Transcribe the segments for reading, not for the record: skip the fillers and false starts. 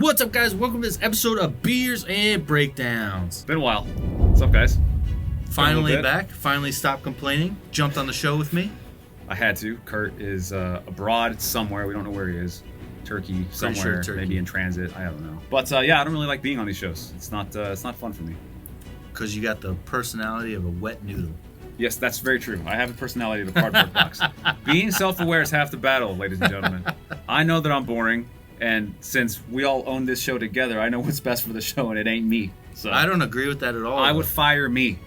What's up, guys? Welcome to this episode of Beers and Breakdowns. Been a while. What's up, guys? Finally back. Finally stopped complaining. Jumped on the show with me. I had to. Kurt is abroad somewhere. We don't know where he is. Turkey somewhere. Sure, Turkey. Maybe in transit. I don't know. But yeah, I don't really like being on these shows. It's not fun for me. Because you got the personality of a wet noodle. Yes, that's very true. I have a personality of a cardboard box. Being self-aware is half the battle, ladies and gentlemen. I know that I'm boring, and since we all own this show together, I know what's best for the show, and it ain't me. So I don't agree with that at all. I would fire me.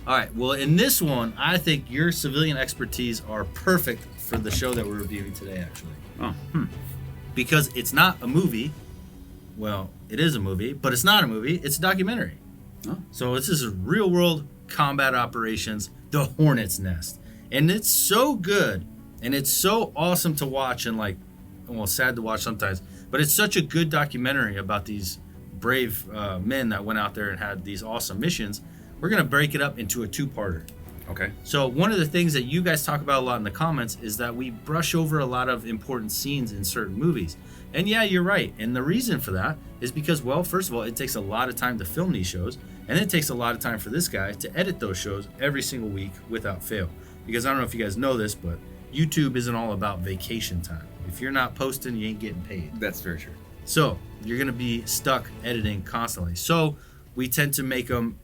All right. Well, in this one, I think your civilian expertise are perfect for the show that we're reviewing today, actually. Oh, Because it's not a movie. Well, it is a movie, but it's not a movie. It's a documentary. Oh. So this is real world combat operations, the Hornet's Nest. And it's so good. And it's so awesome to watch and sad to watch sometimes. But it's such a good documentary about these brave men that went out there and had these awesome missions. We're going to break it up into a two-parter. Okay. So one of the things that you guys talk about a lot in the comments is that we brush over a lot of important scenes in certain movies. And yeah, you're right. And the reason for that is because, well, first of all, it takes a lot of time to film these shows. And it takes a lot of time for this guy to edit those shows every single week without fail. Because I don't know if you guys know this, but YouTube isn't all about vacation time. If you're not posting, you ain't getting paid. That's very true. So you're going to be stuck editing constantly. So we tend to make them,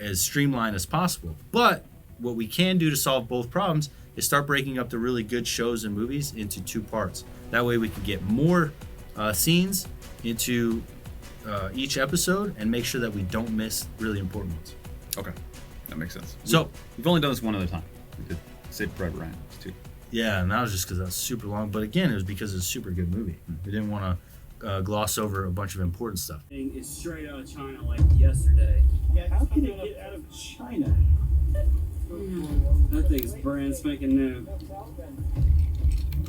as streamlined as possible. But what we can do to solve both problems is start breaking up the really good shows and movies into two parts. That way we can get more scenes into each episode and make sure that we don't miss really important ones. Okay. That makes sense. So we've only done this one other time. We did Saved Private Ryan too. yeah, and that was just because that's super long. But again, it was because it's a super good movie. We didn't want to gloss over a bunch of important stuff. It's straight out of China like yesterday. How can it get out of China? That thing's brand spanking new.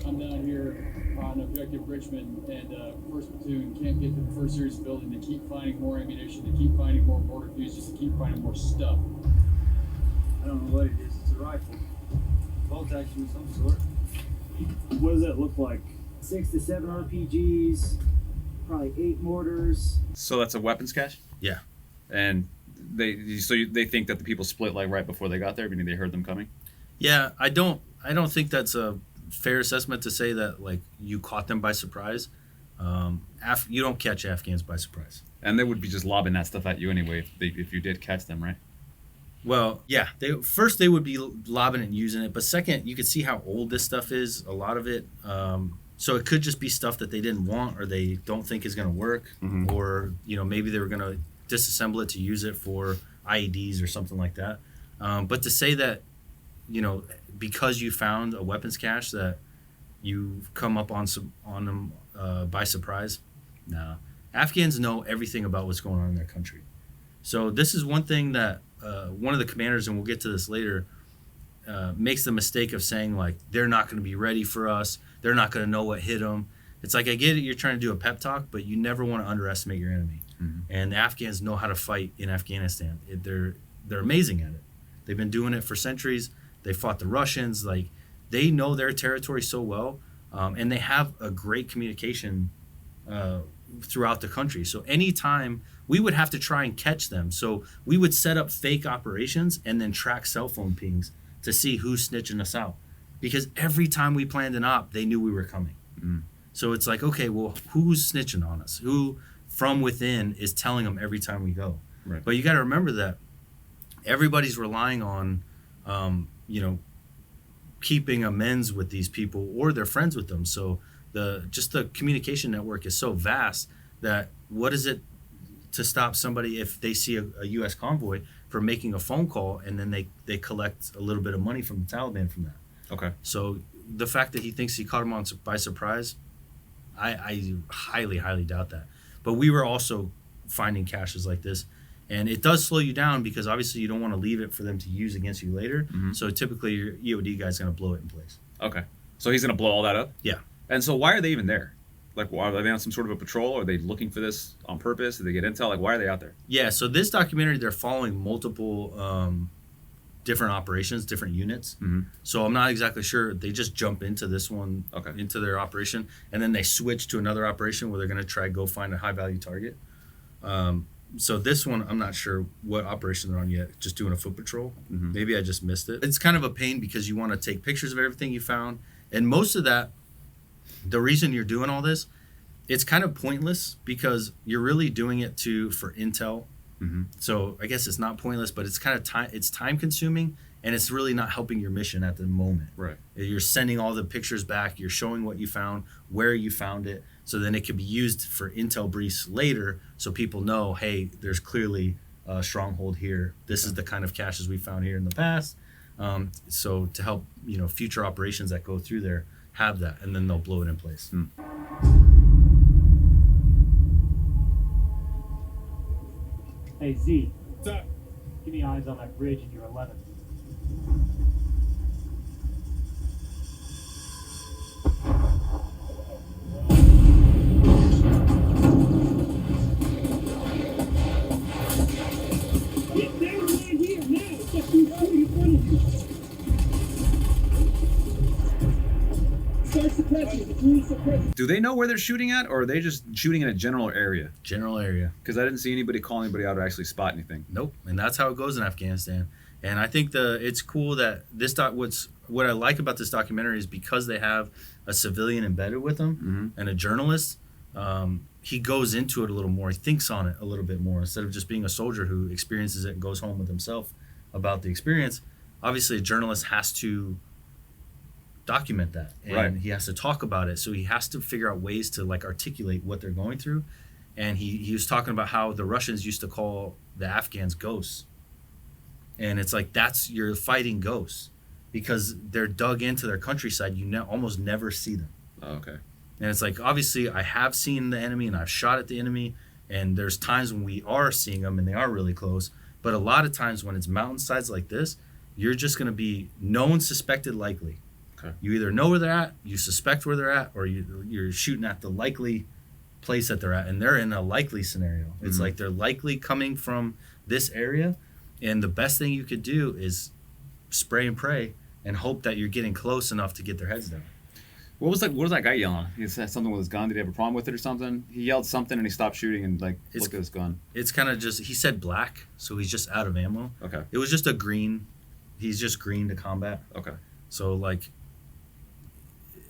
I'm down here on Objective Richmond, and First Platoon can't get to the First Series building. They keep finding more ammunition, they keep finding more mortar fuses, they keep finding more stuff. I don't know what it is. It's a rifle. Bolt action of some sort. What does that look like? 6 to 7 RPGs, probably 8 mortars. So that's a weapons cache? Yeah. And they think that the people split like right before they got there, meaning they heard them coming? Yeah, I don't think that's a fair assessment to say that you caught them by surprise. You don't catch Afghans by surprise. And they would be just lobbing that stuff at you anyway if you did catch them, right? Well, yeah. They would be lobbing it and using it, but second, you could see how old this stuff is. A lot of it. So it could just be stuff that they didn't want or they don't think is going to work, or maybe they were going to disassemble it to use it for IEDs or something like that. But to say that, because you found a weapons cache that you've come up on them by surprise, no. Afghans know everything about what's going on in their country. So this is one thing that one of the commanders, and we'll get to this later, makes the mistake of saying they're not going to be ready for us. They're not going to know what hit them. It's I get it, you're trying to do a pep talk, but you never want to underestimate your enemy. Mm-hmm. And the Afghans know how to fight in Afghanistan. They're amazing at it. They've been doing it for centuries. They fought the Russians. They know their territory so well, and they have a great communication throughout the country. So anytime we would have to try and catch them, so we would set up fake operations and then track cell phone pings to see who's snitching us out. Because every time we planned an op, they knew we were coming. Mm. So it's okay, well, who's snitching on us? Who from within is telling them every time we go? Right. But you got to remember that everybody's relying on, keeping amends with these people or they're friends with them. So the communication network is so vast that what is it to stop somebody if they see a U.S. convoy from making a phone call and then they collect a little bit of money from the Taliban from that? Okay. So the fact that he thinks he caught him by surprise, I highly, highly doubt that. But we were also finding caches like this. And it does slow you down because obviously you don't want to leave it for them to use against you later. Mm-hmm. So typically your EOD guy's going to blow it in place. Okay. So he's going to blow all that up? Yeah. And so why are they even there? Why are they on some sort of a patrol? Are they looking for this on purpose? Did they get intel? Why are they out there? Yeah, so this documentary, they're following multiple different operations, different units. Mm-hmm. So I'm not exactly sure. They just jump into this one, Okay. into their operation, and then they switch to another operation where they're going to try go find a high value target. So this one, I'm not sure what operation they're on yet. Just doing a foot patrol. Mhm. Maybe I just missed it. It's kind of a pain because you want to take pictures of everything you found, and most of that, the reason you're doing all this, it's kind of pointless because you're really doing it for intel. Mm-hmm. So I guess it's not pointless, but it's kind of time consuming, and it's really not helping your mission at the moment. Right. You're sending all the pictures back. You're showing what you found, where you found it, so then it can be used for intel briefs later, so people know, hey, there's clearly a stronghold here. This is the kind of caches we found here in the past. So to help future operations that go through there have that, and then they'll blow it in place. Hey Z, What's up? give me eyes on that bridge in your 11. Get down right here now! Fucking right in front of you! Start suppressing, complete suppressing. Do they know where they're shooting at, or are they just shooting in a general area? General area. Because I didn't see anybody call anybody out or actually spot anything. Nope, and that's how it goes in Afghanistan. And I think it's cool that what I like about this documentary is because they have a civilian embedded with them and a journalist. He goes into it a little more. He thinks on it a little bit more instead of just being a soldier who experiences it and goes home with himself about the experience. Obviously, a journalist has to document that, and Right. he has to talk about it. So he has to figure out ways to articulate what they're going through. And he was talking about how the Russians used to call the Afghans ghosts. And it's like, you're fighting ghosts because they're dug into their countryside. You almost never see them. Oh, okay. And it's like, obviously, I have seen the enemy and I've shot at the enemy. And there's times when we are seeing them and they are really close. But a lot of times when it's mountainsides like this, you're just going to be known, suspected, likely. Okay. You either know where they're at, you suspect where they're at, or you're shooting at the likely place that they're at. And they're in a likely scenario. It's like they're likely coming from this area. And the best thing you could do is spray and pray and hope that you're getting close enough to get their heads down. What was that guy yelling? He said something with his gun. Did he have a problem with it or something? He yelled something and he stopped shooting and looked at his gun. It's kind of just, he said black, so he's just out of ammo. Okay. It was just a green. He's just green to combat. Okay. So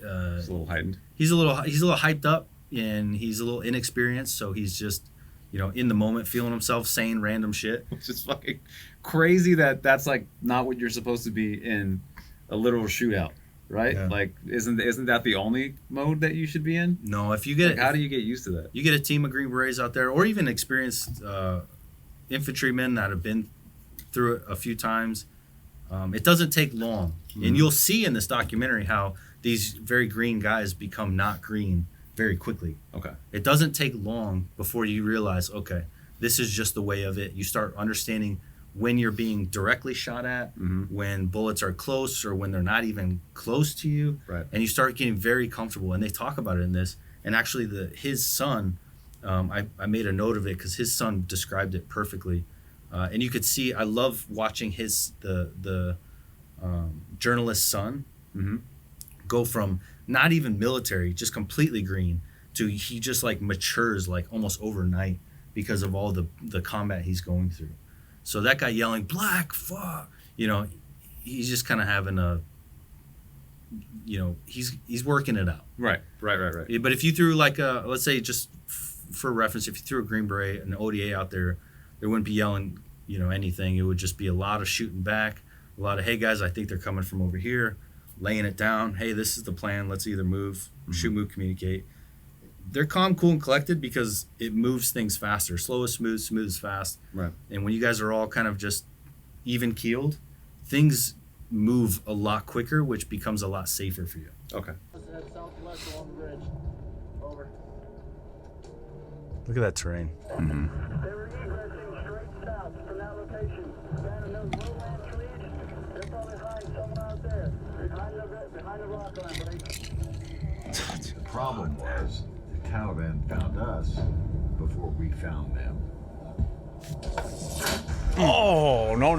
It's a little heightened. he's a little hyped up and he's a little inexperienced. So he's just, in the moment, feeling himself, saying random shit. It's just fucking crazy that's not what you're supposed to be in a literal shootout, right? Yeah. Isn't that the only mode that you should be in? No, if you get How do you get used to that? you get a team of Green Berets out there, or even experienced infantrymen that have been through it a few times, it doesn't take long. And you'll see in this documentary how these very green guys become not green very quickly. Okay. It doesn't take long before you realize, okay, this is just the way of it. You start understanding when you're being directly shot at, when bullets are close or when they're not even close to you. Right. And you start getting very comfortable. And they talk about it in this. And actually his son, I made a note of it because his son described it perfectly. And you could see, I love watching the journalist's son go from not even military, just completely green, to he just matures almost overnight because of all the combat he's going through. So that guy yelling black fuck, he's just kind of having he's working it out. Right. But if you threw let's say just for reference, if you threw a Green Beret, an ODA out there, they wouldn't be yelling, anything. It would just be a lot of shooting back, a lot of, hey guys, I think they're coming from over here, laying it down. Hey, this is the plan. Let's either move, shoot, move, communicate. They're calm, cool, and collected because it moves things faster. Slow is smooth, smooth is fast. Right. And when you guys are all kind of just even keeled, things move a lot quicker, which becomes a lot safer for you. Okay. Head southwest along the ridge. Over. Look at that terrain. They were egressing straight south from that location. Down in those lowland trees. They're probably hiding somewhere out there. Behind the rock line, buddy. The problem was the Taliban found us before we found them. Oh, no.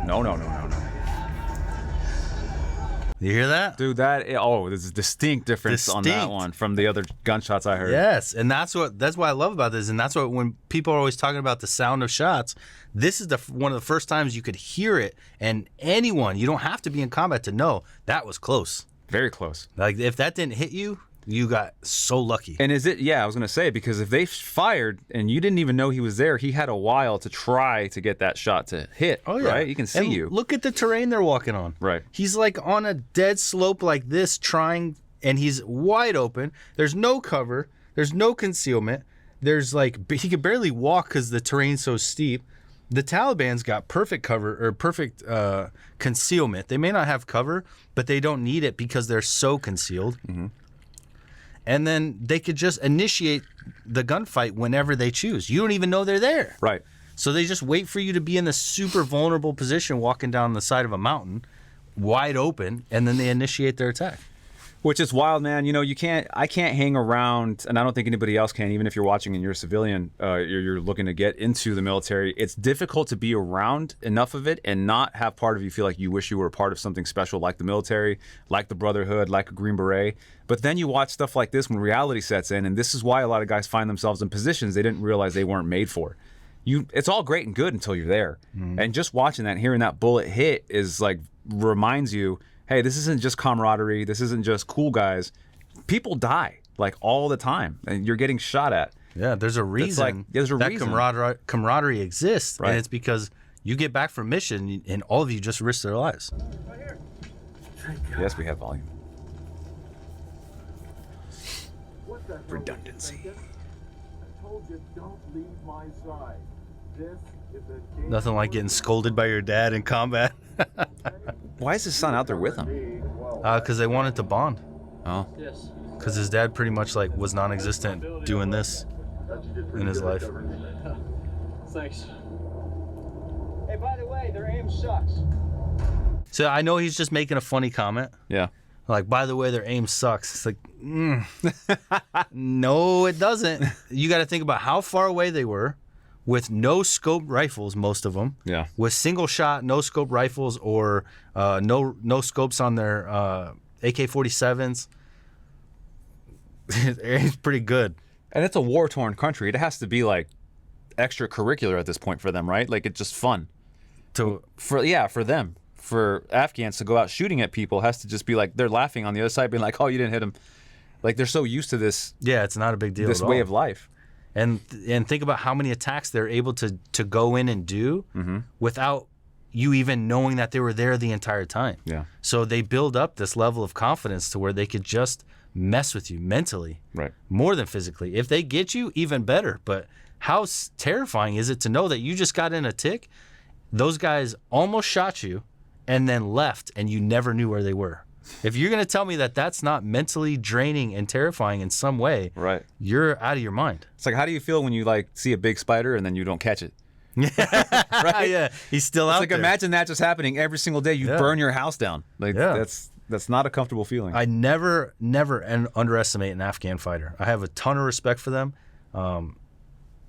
No. You hear that? Dude, there's a distinct difference on that Distinct. one from the other gunshots I heard. Yes, and that's what I love about this, and that's what when people are always talking about the sound of shots, this is one of the first times you could hear it, and anyone, you don't have to be in combat to know that was close. Very close. Like if that didn't hit you, you got so lucky. And is it? Yeah, I was gonna say, because if they fired and you didn't even know he was there, he had a while to try to get that shot to hit. Oh yeah, right. You can see and you. Look at the terrain they're walking on. Right. He's like on a dead slope like this, trying, and he's wide open. There's no cover. There's no concealment. There's like he could barely walk because the terrain's so steep. The Taliban's got perfect cover or perfect concealment. They may not have cover, but they don't need it because they're so concealed. Mm-hmm. And then they could just initiate the gunfight whenever they choose. You don't even know they're there. Right. So they just wait for you to be in this super vulnerable position walking down the side of a mountain, wide open, and then they initiate their attack. Which is wild, man. You know, I can't hang around, and I don't think anybody else can, even if you're watching and you're a civilian, you're looking to get into the military. It's difficult to be around enough of it and not have part of you feel like you wish you were a part of something special like the military, like the Brotherhood, like a Green Beret. But then you watch stuff like this when reality sets in, and this is why a lot of guys find themselves in positions they didn't realize they weren't made for. It's all great and good until you're there. Mm-hmm. And just watching that, hearing that bullet hit is like, reminds you, hey, this isn't just camaraderie. This isn't just cool guys. People die like all the time, and you're getting shot at. Yeah, there's a reason that camaraderie exists, right. And it's because you get back from mission, and all of you just risk their lives. Yes, we have volume. Redundancy. I told you, don't leave my side. This is a Nothing like getting scolded by your dad in combat. Why is his son out there with him? Because they wanted to bond. Oh. Yes. Because his dad pretty much like was non-existent doing this in his life. Thanks. Hey, by the way, their aim sucks. So I know he's just making a funny comment. Yeah. Like, by the way, their aim sucks. It's like, no, it doesn't. You got to think about how far away they were with no scope rifles, most of them. Yeah. With single shot, no scope rifles or no scopes on their AK-47s. It's pretty good. And it's a war-torn country. It has to be like extracurricular at this point for them, right? Like it's just fun. For them. For Afghans to go out shooting at people has to just be like they're laughing on the other side, being like, "Oh, you didn't hit him." Like they're so used to this. Yeah, it's not a big deal. This at way all. of life. And think about how many attacks they're able to go in and do without you even knowing that they were there the entire time. Yeah. So they build up this level of confidence to where they could just mess with you mentally, right? More than physically. If they get you, even better. But how terrifying is it to know that you just got in a tick? Those guys almost shot you and then left, and you never knew where they were. If you're going to tell me that that's not mentally draining and terrifying in some way, right? You're out of your mind. It's like, how do you feel when you like see a big spider and then you don't catch it? Right? Yeah, he's still out there. Imagine that just happening every single day. You burn your house down. Like that's not a comfortable feeling. I never underestimate an Afghan fighter. I have a ton of respect for them.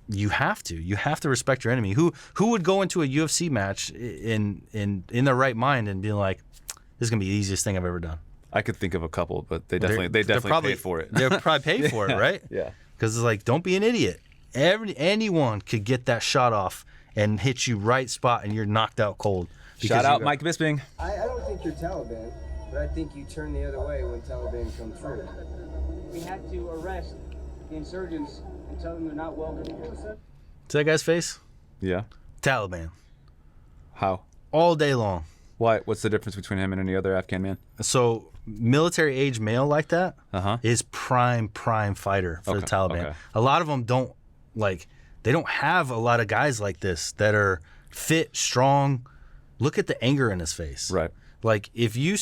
You have to respect your enemy. Who would go into a UFC match in their right mind and be like, this is gonna be the easiest thing I've ever done? I could think of a couple, but they definitely pay for it. They'll probably pay for it, right? Yeah. Because it's like, don't be an idiot. Anyone could get that shot off and hit you right spot, and you're knocked out cold. Shout out Mike Bisping. I don't think you're Taliban, but I think you turn the other way when Taliban come through. We had to arrest the insurgents and tell them they're not welcome here. See that guy's face? Yeah. Taliban. How? All day long. Why? What's the difference between him and any other Afghan man? So military age male like that is prime fighter for the Taliban. Okay. A lot of them don't they don't have a lot of guys like this that are fit, strong. Look at the anger in his face. Right. Like if you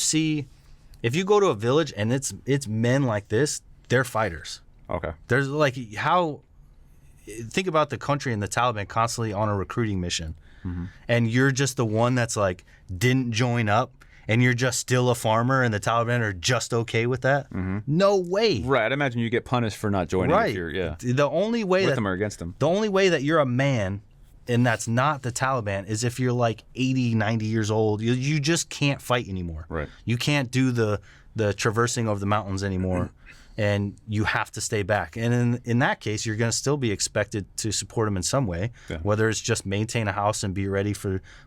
go to a village and it's men like this, they're fighters. Okay. There's think about the country and the Taliban constantly on a recruiting mission. And you're just the one that's like didn't join up, and you're just still a farmer, and the Taliban are just okay with that. No way. Right. I'd imagine you get punished for not joining. Right. If you're, The only way with them or against them. The only way that you're a man and that's not the Taliban, is if you're like 80, 90 years old, you just can't fight anymore. Right. You can't do the traversing of the mountains anymore, and you have to stay back. And in that case, you're going to still be expected to support them in some way, whether it's just maintain a house and be ready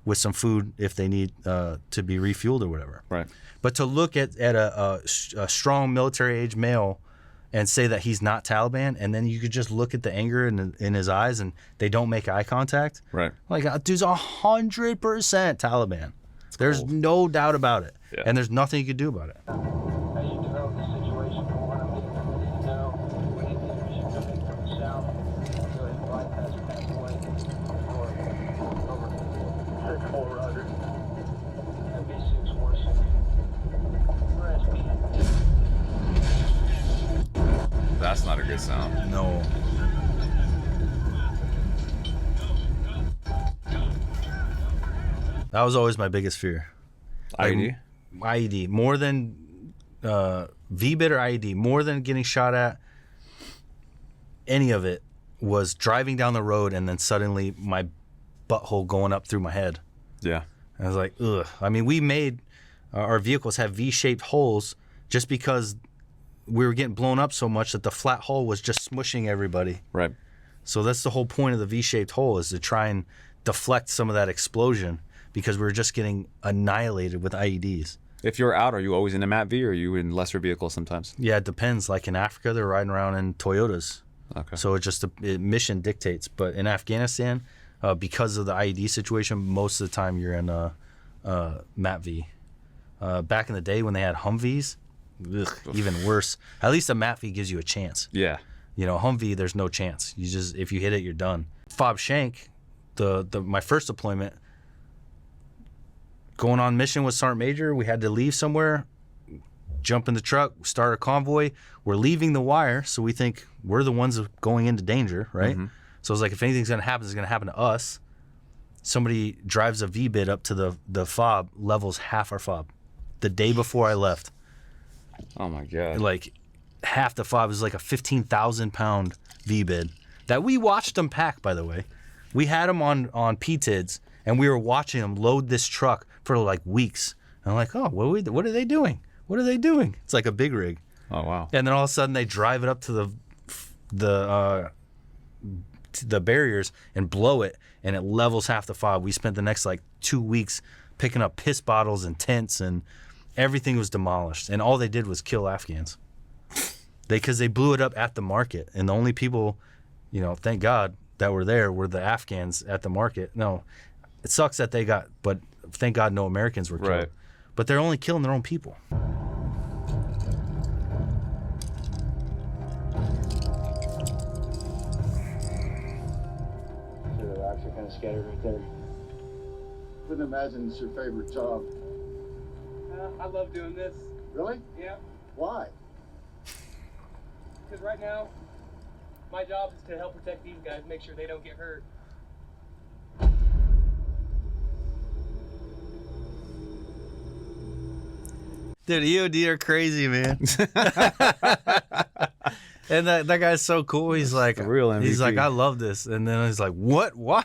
with some food if they need to be refueled or whatever. Right. But to look at a strong military age male and say that he's not Taliban, and then you could just look at the anger in his eyes and they don't make eye contact. Right. Like, dude's 100% Taliban. There's no doubt about it. Yeah. And there's nothing you could do about it. How you develop the situation for one of them? No, we need the mission coming from the south. Go ahead and bypass pathway. Over. 6-4, Roger. MB646. Where's SP? That's not a good sound. No. That was always my biggest fear. IED? IED. More than VBIT or IED. More than getting shot at. Any of it was driving down the road and then suddenly my butthole going up through my head. Yeah. I was like, ugh. I mean, we made our vehicles have V-shaped holes just because we were getting blown up so much that the flat hull was just smushing everybody. Right. So that's the whole point of the V-shaped hole, is to try and deflect some of that explosion, because we were just getting annihilated with IEDs. If you're out, are you always in a MAT-V, or are you in lesser vehicles sometimes? Yeah, it depends. Like in Africa, they're riding around in Toyotas. Okay. So mission dictates. But in Afghanistan, because of the IED situation, most of the time you're in MAT-V. Back in the day when they had Humvees, even worse. At least a MAT-V gives you a chance. Yeah. You know, Humvee, there's no chance. You just, if you hit it, you're done. Fob Shank, my first deployment, going on mission with Sergeant Major, we had to leave somewhere, jump in the truck, start a convoy. We're leaving the wire, so we think we're the ones going into danger, right? Mm-hmm. So it's like, if anything's going to happen, it's going to happen to us. Somebody drives a V-bit up to the fob, levels half our fob. The day before I left. Oh my God. Like, half the fob was like a 15,000-pound V-bid that we watched them pack, by the way. We had them on PTIDs, and we were watching them load this truck for like weeks. And I'm like, oh, what are they doing? What are they doing? It's like a big rig. Oh, wow. And then all of a sudden they drive it up to the barriers and blow it, and it levels half the fob. We spent the next like 2 weeks picking up piss bottles and tents, and everything was demolished. And all they did was kill Afghans. Because they blew it up at the market, and the only people, you know, thank God, that were there were the Afghans at the market. No, it sucks that they got, but thank God no Americans were killed. Right. But they're only killing their own people. So the rocks are kind of scattered right there. Couldn't imagine it's your favorite job. I love doing this. Really? Yeah. Why? Because right now, my job is to help protect these guys, make sure they don't get hurt. Dude, EOD are crazy, man. And that guy's so cool. He's like, real MVP. He's like, I love this. And then he's like, what? Why?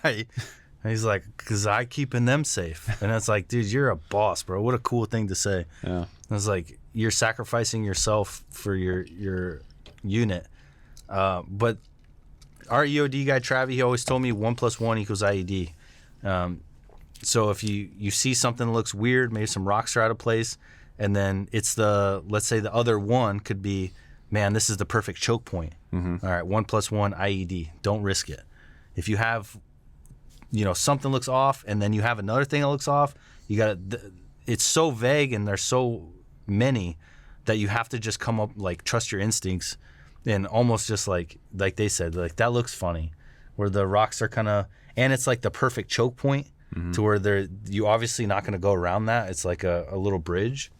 And he's like, because I keeping them safe. And it's like, dude, you're a boss, bro. What a cool thing to say. Yeah. It's like, you're sacrificing yourself for your unit. But our EOD guy, Travi, he always told me 1 + 1 = IED. So if you see something that looks weird, maybe some rocks are out of place, and then it's let's say the other one could be, man, this is the perfect choke point. Mm-hmm. All right, 1 + 1 IED. Don't risk it. If you have, something looks off, and then you have another thing that looks off, you got to. It's so vague, and there's so many that you have to just come up, like, trust your instincts, and almost just like they said, like, that looks funny, where the rocks are kind of, and it's like the perfect choke point. Mm-hmm. To where you obviously not going to go around that. It's like a little bridge.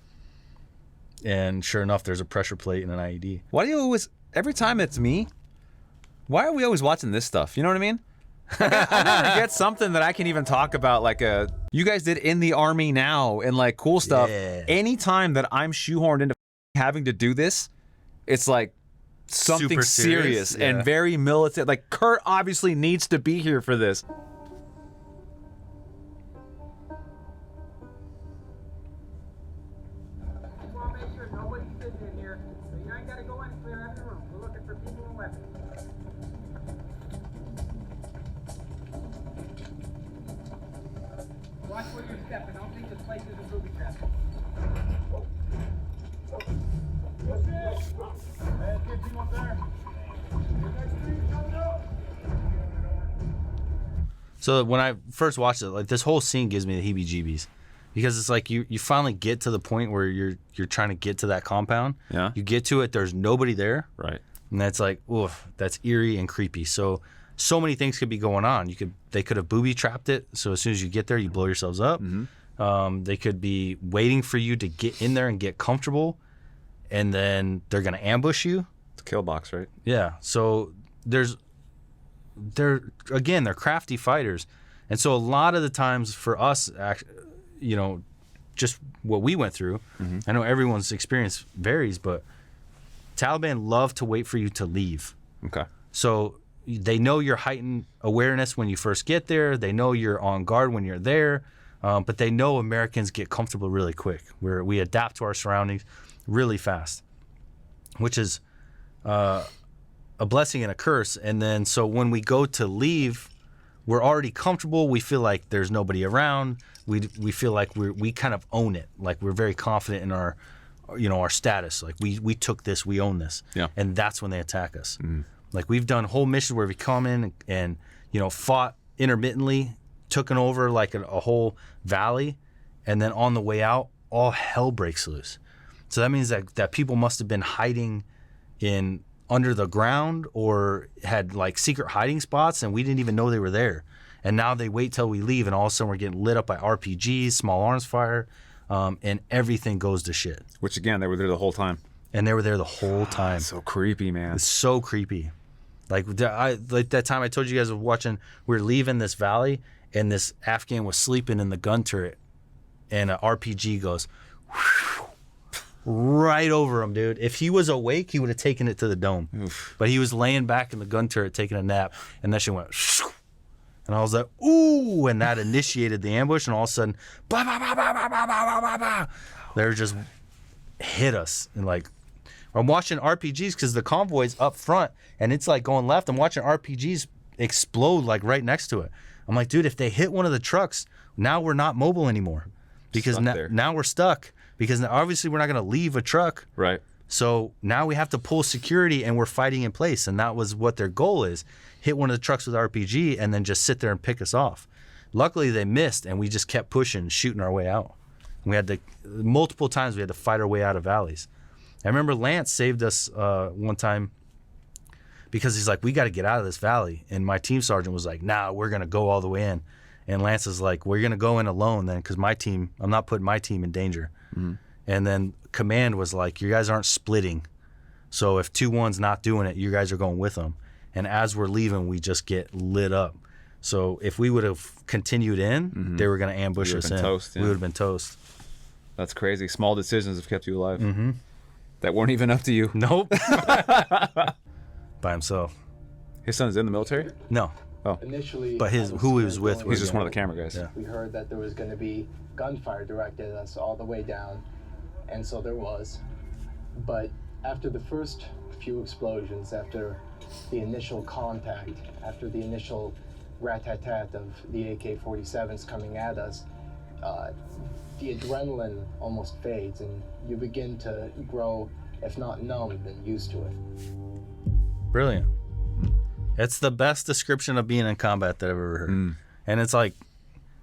And sure enough, there's a pressure plate and an IED. Why do you always, every time it's me, why are we always watching this stuff? You know what I mean? I never get something that I can even talk about, like you guys did in the Army now and like cool stuff. Yeah. Anytime that I'm shoehorned into having to do this, it's like something Super serious, and very military. Like Kurt obviously needs to be here for this. place is a booby trap. So when I first watched it, like this whole scene gives me the heebie-jeebies, because it's like you finally get to the point where you're trying to get to that compound. Yeah. You get to it, there's nobody there, Right. and that's like, oof, that's eerie and creepy. So many things could be going on. They could have booby trapped it, so as soon as you get there, you blow yourselves up. They could be waiting for you to get in there and get comfortable, and then they're gonna ambush you. It's a kill box, right? Yeah. So they're crafty fighters, and so a lot of the times for us, just what we went through. I know everyone's experience varies, but Taliban love to wait for you to leave. Okay. So they know your heightened awareness when you first get there. They know you're on guard when you're there, but they know Americans get comfortable really quick. We adapt to our surroundings really fast, which is a blessing and a curse. And then so when we go to leave, we're already comfortable. We feel like there's nobody around. We feel like we kind of own it. Like we're very confident in our status. Like we took this, we own this. Yeah. And that's when they attack us. Like we've done whole missions where we come in and fought intermittently, taken over like a whole valley, and then on the way out, all hell breaks loose. So that means that people must have been hiding in under the ground or had like secret hiding spots, and we didn't even know they were there. And now they wait till we leave, and all of a sudden we're getting lit up by RPGs, small arms fire, and everything goes to shit. Which again, they were there the whole time. And they were there the whole time. So creepy, man. It's so creepy. Like that time I told you guys of watching, we were leaving this valley, and this Afghan was sleeping in the gun turret, and an RPG goes right over him, dude. If he was awake, he would have taken it to the dome. Oof. But he was laying back in the gun turret taking a nap, and that shit went. And I was like, ooh, and that initiated the ambush, and all of a sudden, blah, blah, blah, blah, blah, blah, blah, blah, blah. They're just hit us. And like, I'm watching RPGs because the convoy's up front, and it's like going left. I'm watching RPGs explode like right next to it. I'm like, dude, if they hit one of the trucks, now we're not mobile anymore. Because now we're stuck. Because obviously we're not going to leave a truck. Right. So now we have to pull security, and we're fighting in place. And that was what their goal is. Hit one of the trucks with RPG and then just sit there and pick us off. Luckily they missed, and we just kept pushing, shooting our way out. We had to, multiple times we had to fight our way out of valleys. I remember Lance saved us one time because he's like, we got to get out of this valley. And my team sergeant was like, nah, we're going to go all the way in. And Lance is like, we're going to go in alone then, because I'm not putting my team in danger. Mm-hmm. And then command was like, you guys aren't splitting. So if 2-1's not doing it, you guys are going with them. And as we're leaving, we just get lit up. So if we would have continued in, they were going to ambush us in. Toast, yeah. We would have been toast. That's crazy. Small decisions have kept you alive. Mm-hmm. That weren't even up to you. Nope. By himself. His son's in the military? No. Oh. Initially, but who he was with. He's just one of the camera guys. Yeah. We heard that there was going to be gunfire directed at us all the way down, and so there was. But after the first few explosions, after the initial contact, after the initial rat-tat-tat of the AK-47s coming at us, the adrenaline almost fades, and you begin to grow, if not numb, then used to it. Brilliant. It's the best description of being in combat that I've ever heard. And it's like,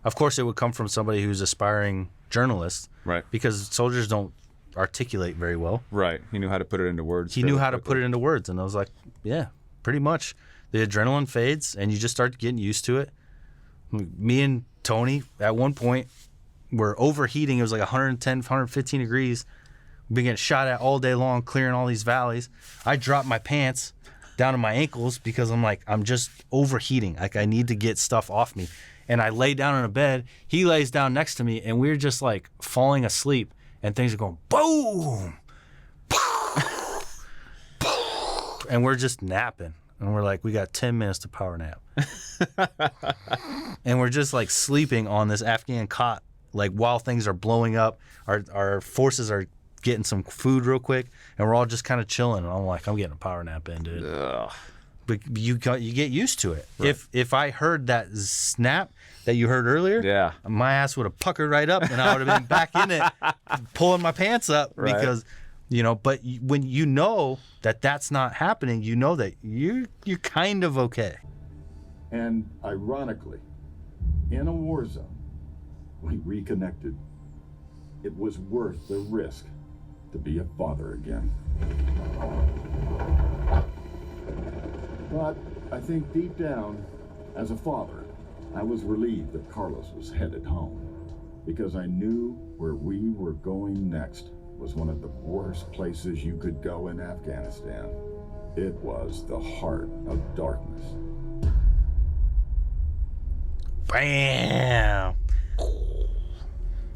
of course it would come from somebody who's aspiring journalist. Right. Because soldiers don't articulate very well. Right. He knew how to put it into words. He knew how to put it into words. And I was like, yeah, pretty much. The adrenaline fades and you just start getting used to it. Me and Tony, at one point, were overheating. It was like 110, 115 degrees. We've been getting shot at all day long, clearing all these valleys. I dropped my pants down to my ankles because I'm like, I'm just overheating. Like, I need to get stuff off me. And I lay down in a bed. He lays down next to me, and we're just like falling asleep, and things are going boom, and we're just napping. And we're like, we got 10 minutes to power nap. And we're just like sleeping on this Afghan cot, like while things are blowing up. Our forces are getting some food real quick, and we're all just kind of chilling. And I'm like, I'm getting a power nap in, dude. Ugh. But you get used to it. Right. If I heard that snap that you heard earlier, Yeah. my ass would have puckered right up, and I would have been back in it, pulling my pants up Right. because, But when you know that that's not happening, you know that you're kind of okay. And ironically, in a war zone, we reconnected. It was worth the risk to be a father again. But I think deep down, as a father, I was relieved that Carlos was headed home, because I knew where we were going next was one of the worst places you could go in Afghanistan. It was the heart of darkness. Bam!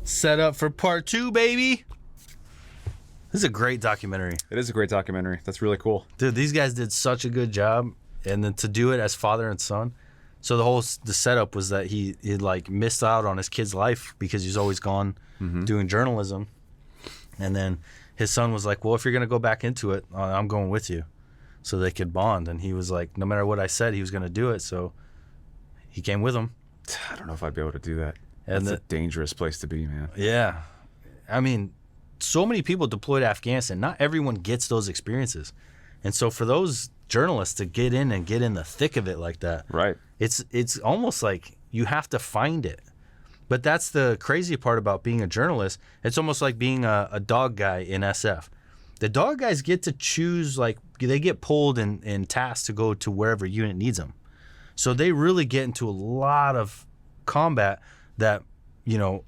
Set up for part 2, baby. This is a great documentary. It is a great documentary. That's really cool. Dude, these guys did such a good job, and then to do it as father and son. So the setup was that he like missed out on his kid's life because he's always gone doing journalism, and then his son was like, "Well, if you're gonna go back into it, I'm going with you," so they could bond. And he was like, no matter what I said, he was gonna do it. So he came with him. I don't know if I'd be able to do that. And That's a dangerous place to be, man. Yeah, I mean, so many people deployed to Afghanistan. Not everyone gets those experiences, and so for those journalists to get in the thick of it like that, right? It's almost like you have to find it. But that's the crazy part about being a journalist. It's almost like being a dog guy in SF. The dog guys get to choose, like they get pulled and tasked to go to wherever unit needs them. So they really get into a lot of combat that,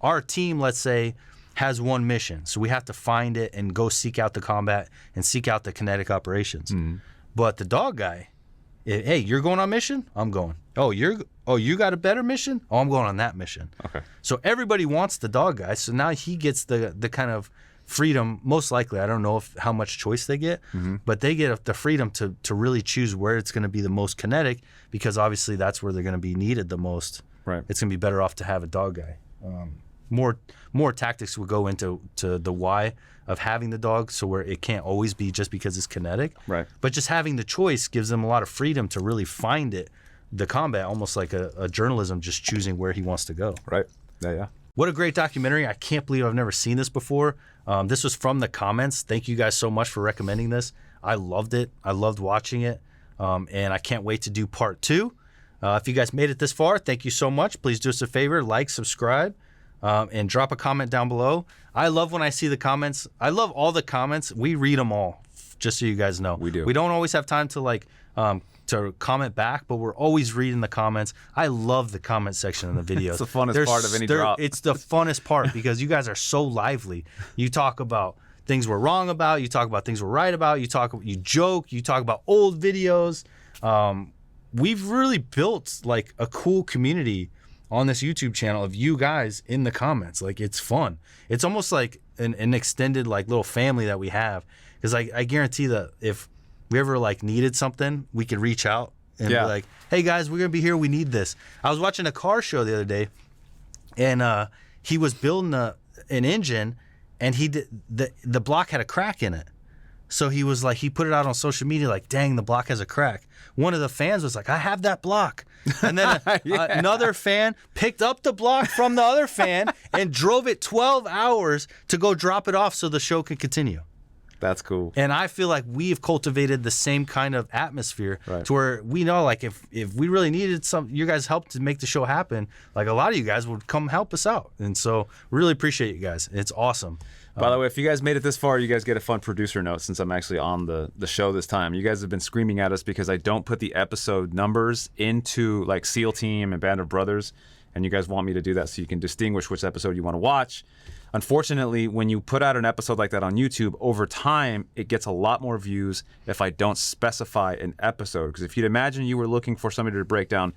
our team, let's say, has one mission. So we have to find it and go seek out the combat and seek out the kinetic operations. But the dog guy, hey, you're going on mission? I'm going. Oh, you got a better mission? Oh, I'm going on that mission. Okay. So everybody wants the dog guy. So now he gets the kind of freedom, most likely. I don't know how much choice they get, but they get the freedom to really choose where it's going to be the most kinetic, because obviously that's where they're going to be needed the most. Right. It's going to be better off to have a dog guy. More tactics would go into the why of having the dog, so where it can't always be just because it's kinetic. Right. But just having the choice gives them a lot of freedom to really find the combat, almost like a journalism, just choosing where he wants to go. Right. Yeah. What a great documentary. I can't believe I've never seen this before. This was from the comments. Thank you guys so much for recommending this. I loved it. I loved watching it. And I can't wait to do part 2. If you guys made it this far, thank you so much. Please do us a favor, like, subscribe, and drop a comment down below. I love when I see the comments. I love all the comments. We read them all, just so you guys know. We do. We don't always have time to to comment back, but we're always reading the comments. I love the comment section in the videos. It's the funnest part of any drop. It's the funnest part because you guys are so lively. You talk about things we're wrong about. You talk about things we're right about. You joke. You talk about old videos. We've really built like a cool community on this YouTube channel of you guys in the comments. Like, it's fun. It's almost like an extended like little family that we have, because I guarantee that if we ever like needed something, we could reach out and be like, hey guys, we're gonna be here, we need this. I was watching a car show the other day, and he was building an engine, and the block had a crack in it. So he was like, he put it out on social media like, dang, the block has a crack. One of the fans was like, I have that block. And then another fan picked up the block from the other fan and drove it 12 hours to go drop it off so the show could continue. That's cool. And I feel like we've cultivated the same kind of atmosphere to where we know, like, if we really needed you guys' help to make the show happen, like a lot of you guys would come help us out. And so really appreciate you guys. It's awesome. By the way, if you guys made it this far, you guys get a fun producer note since I'm actually on the show this time. You guys have been screaming at us because I don't put the episode numbers into like SEAL Team and Band of Brothers, and you guys want me to do that so you can distinguish which episode you want to watch. Unfortunately, when you put out an episode like that on YouTube, over time, it gets a lot more views if I don't specify an episode. Because if you'd imagine you were looking for somebody to break down,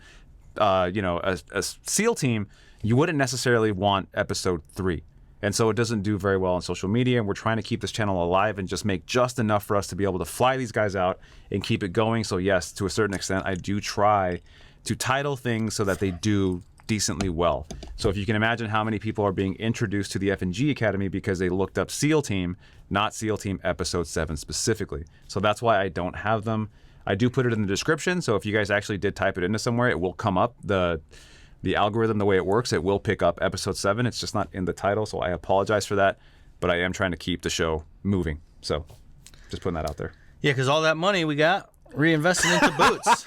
a SEAL Team, you wouldn't necessarily want episode 3. And so it doesn't do very well on social media, and we're trying to keep this channel alive and just make just enough for us to be able to fly these guys out and keep it going. So yes, to a certain extent, I do try to title things so that they do decently well. So if you can imagine how many people are being introduced to the F&G Academy because they looked up SEAL Team, not SEAL Team Episode 7 specifically. So that's why I don't have them. I do put it in the description, so if you guys actually did type it into somewhere, it will come up. The algorithm, the way it works, it will pick up episode 7. It's just not in the title, so I apologize for that. But I am trying to keep the show moving, so just putting that out there. Yeah, because all that money we got reinvested into boots.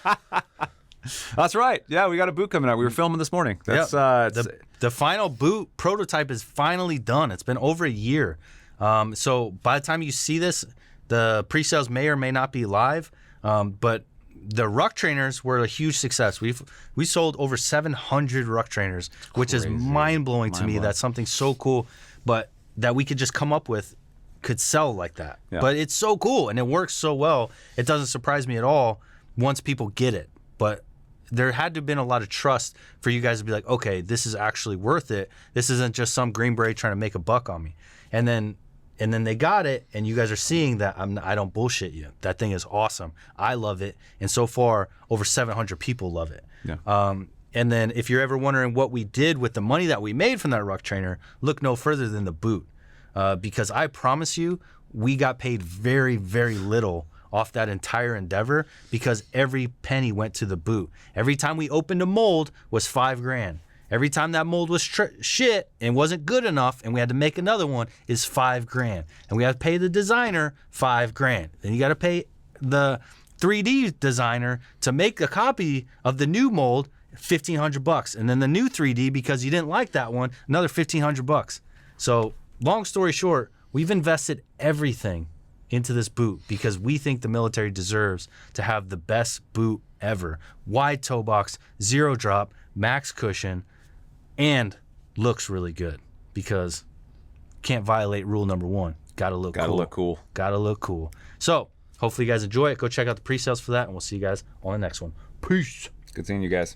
That's right. Yeah, we got a boot coming out. We were filming this morning. That's the final boot prototype is finally done. It's been over a year. So by the time you see this, the pre-sales may or may not be live. But the ruck trainers were a huge success. We sold over 700 ruck trainers, which is mind-blowing to me. That's something so cool, but that we could just come up with could sell like that. Yeah. But it's so cool and it works so well. It doesn't surprise me at all once people get it. But there had to have been a lot of trust for you guys to be like, okay, this is actually worth it. This isn't just some Green Beret trying to make a buck on me. And then they got it, and you guys are seeing that I don't bullshit you. That thing is awesome. I love it, and so far, over 700 people love it. Yeah. And then if you're ever wondering what we did with the money that we made from that ruck trainer, look no further than the boot. Because I promise you, we got paid very, very little off that entire endeavor because every penny went to the boot. Every time we opened a mold was $5,000. Every time that mold was shit and wasn't good enough and we had to make another one is $5,000. And we had to pay the designer $5,000. Then you got to pay the 3D designer to make a copy of the new mold, $1,500. And then the new 3D, because you didn't like that one, another $1,500. So long story short, we've invested everything into this boot because we think the military deserves to have the best boot ever. Wide toe box, 0 drop, max cushion, and looks really good because can't violate rule number 1. Gotta look cool. Gotta look cool. So hopefully you guys enjoy it. Go check out the pre-sales for that, and we'll see you guys on the next one. Peace. Good seeing you guys.